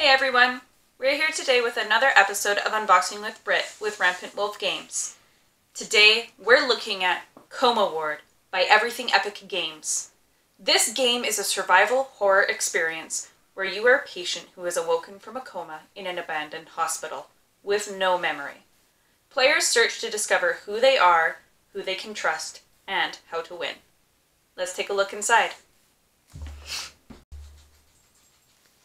Hey everyone! We're here today with another episode of Unboxing with Britt with Rampant Wolf Games. Today we're looking at Coma Ward by Everything Epic Games. This game is a survival horror experience where you are a patient who is awoken from a coma in an abandoned hospital with no memory. Players search to discover who they are, who they can trust, and how to win. Let's take a look inside.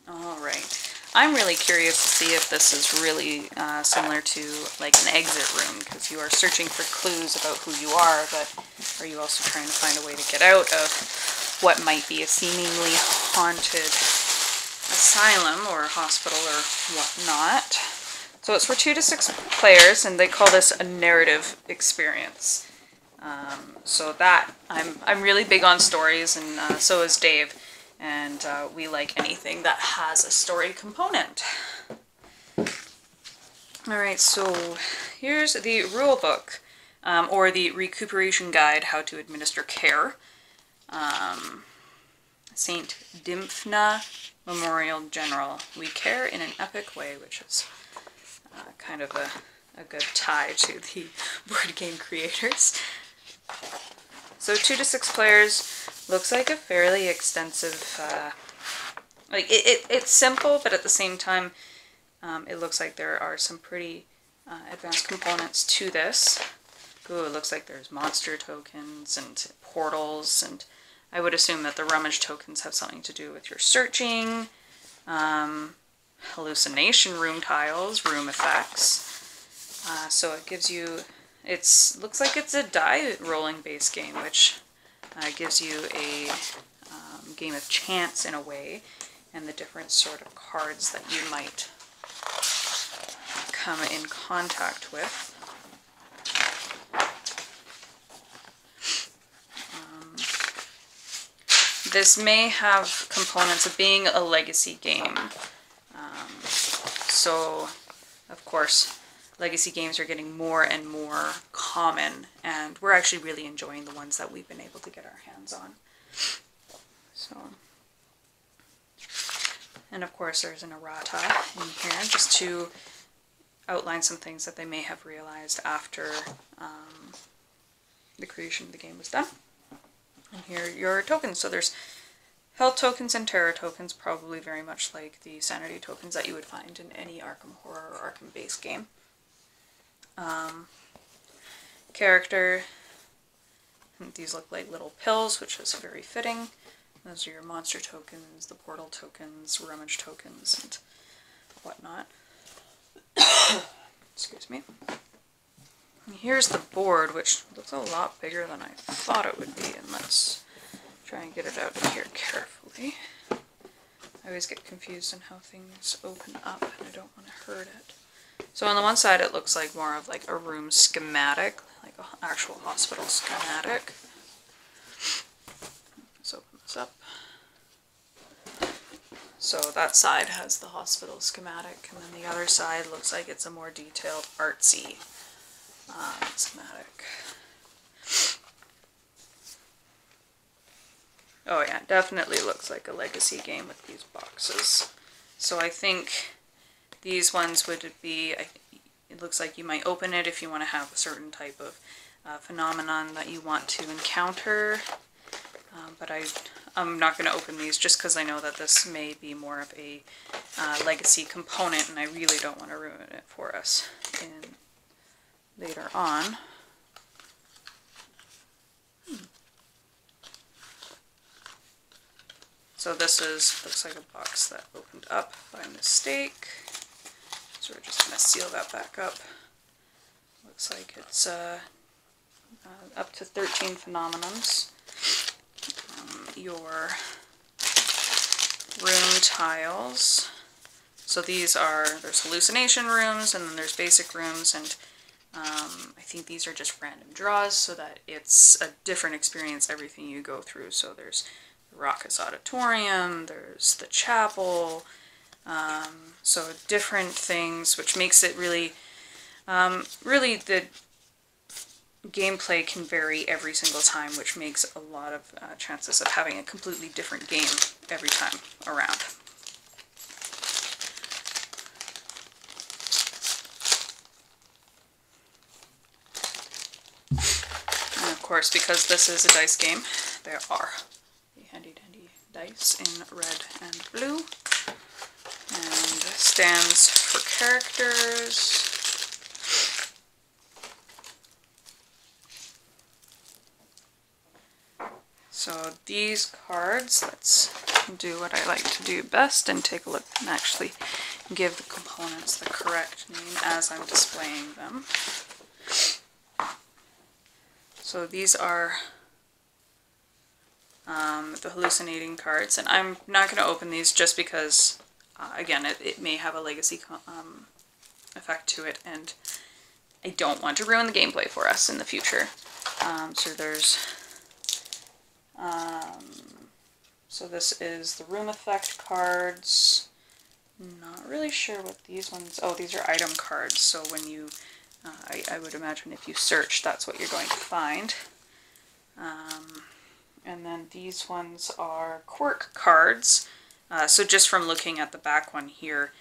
Alright. I'm really curious to see if this is really similar to like an exit room, because you are searching for clues about who you are, but are you also trying to find a way to get out of what might be a seemingly haunted asylum or hospital or whatnot. So it's for 2 to 6 players, and they call this a narrative experience. So that, I'm really big on stories, and so is Dave. And we like anything that has a story component. Alright, so here's the rule book, or the recuperation guide, how to administer care. St. Dymphna Memorial General. We care in an epic way, which is kind of a good tie to the board game creators. So 2 to 6 players. Looks like a fairly extensive, it's simple, but at the same time, it looks like there are some pretty advanced components to this. Ooh, it looks like there's monster tokens and portals, and I would assume that the rummage tokens have something to do with your searching, hallucination room tiles, room effects. So it gives you, looks like it's a die rolling based game, which gives you a game of chance in a way, and the different sort of cards that you might come in contact with. This may have components of being a legacy game. So, of course, legacy games are getting more and more common, and we're actually really enjoying the ones that we've been able to get our hands on. So, and of course there's an errata in here just to outline some things that they may have realized after the creation of the game was done. And here are your tokens. So there's health tokens and terror tokens, probably very much like the sanity tokens that you would find in any Arkham Horror or Arkham based game. Character, these look like little pills, which is very fitting. Those are your monster tokens, the portal tokens, rummage tokens, and whatnot. Excuse me. And here's the board, which looks a lot bigger than I thought it would be, and let's try and get it out of here carefully. I always get confused on how things open up, and I don't want to hurt it. So on the one side it looks like more of like a room schematic, like an actual hospital schematic. Let's open this up. So that side has the hospital schematic, and then the other side looks like it's a more detailed artsy schematic. Oh yeah, definitely looks like a legacy game with these boxes. So I think these ones would be, it looks like you might open it if you want to have a certain type of phenomenon that you want to encounter. But I'm not going to open these just because I know that this may be more of a legacy component, and I really don't want to ruin it for us later on. So this looks like a box that opened up by mistake. So we're just going to seal that back up. Looks like it's up to 13 phenomenons. Your room tiles. So there's hallucination rooms, and then there's basic rooms, and I think these are just random draws so that it's a different experience everything you go through. So there's the Raucous Auditorium, there's the chapel, so different things, which makes it really, really the gameplay can vary every single time, which makes a lot of chances of having a completely different game every time around. course, because this is a dice game, there are the handy dandy dice in red and blue, and stands for characters. So these cards, let's do what I like to do best and take a look and actually give the components the correct name as I'm displaying them. So these are the hallucinating cards, and I'm not going to open these just because, again, it may have a legacy effect to it, and I don't want to ruin the gameplay for us in the future. So there's, so this is the room effect cards. Not really sure what these ones, oh, these are item cards, so when you, I would imagine if you search, that's what you're going to find. And then these ones are quirk cards. So just from looking at the back one here,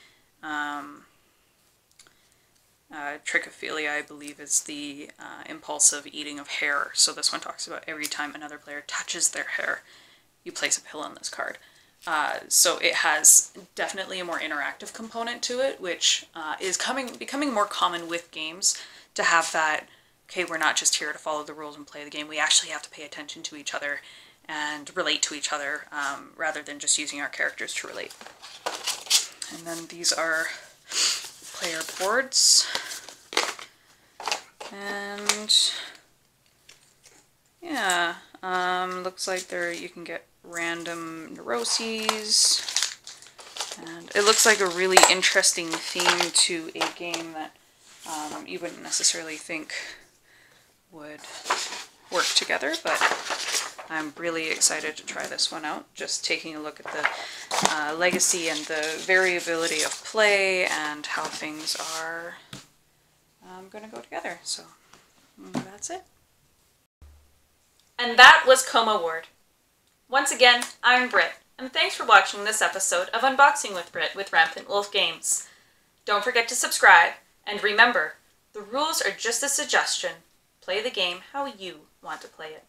trichophilia, I believe, is the impulsive eating of hair. So this one talks about every time another player touches their hair, you place a pill on this card. So it has definitely a more interactive component to it, which is becoming more common with games, to have that, okay, we're not just here to follow the rules and play the game, we actually have to pay attention to each other and relate to each other, rather than just using our characters to relate. And then these are player boards, and yeah, looks like you can get random neuroses, and it looks like a really interesting theme to a game that you wouldn't necessarily think would work together, but I'm really excited to try this one out. Just taking a look at the legacy and the variability of play and how things are going to go together. So that's it. And that was Coma Ward. Once again, I'm Britt, and thanks for watching this episode of Unboxing with Britt with Rampant Wolf Games. Don't forget to subscribe, and remember, the rules are just a suggestion. Play the game how you want to play it.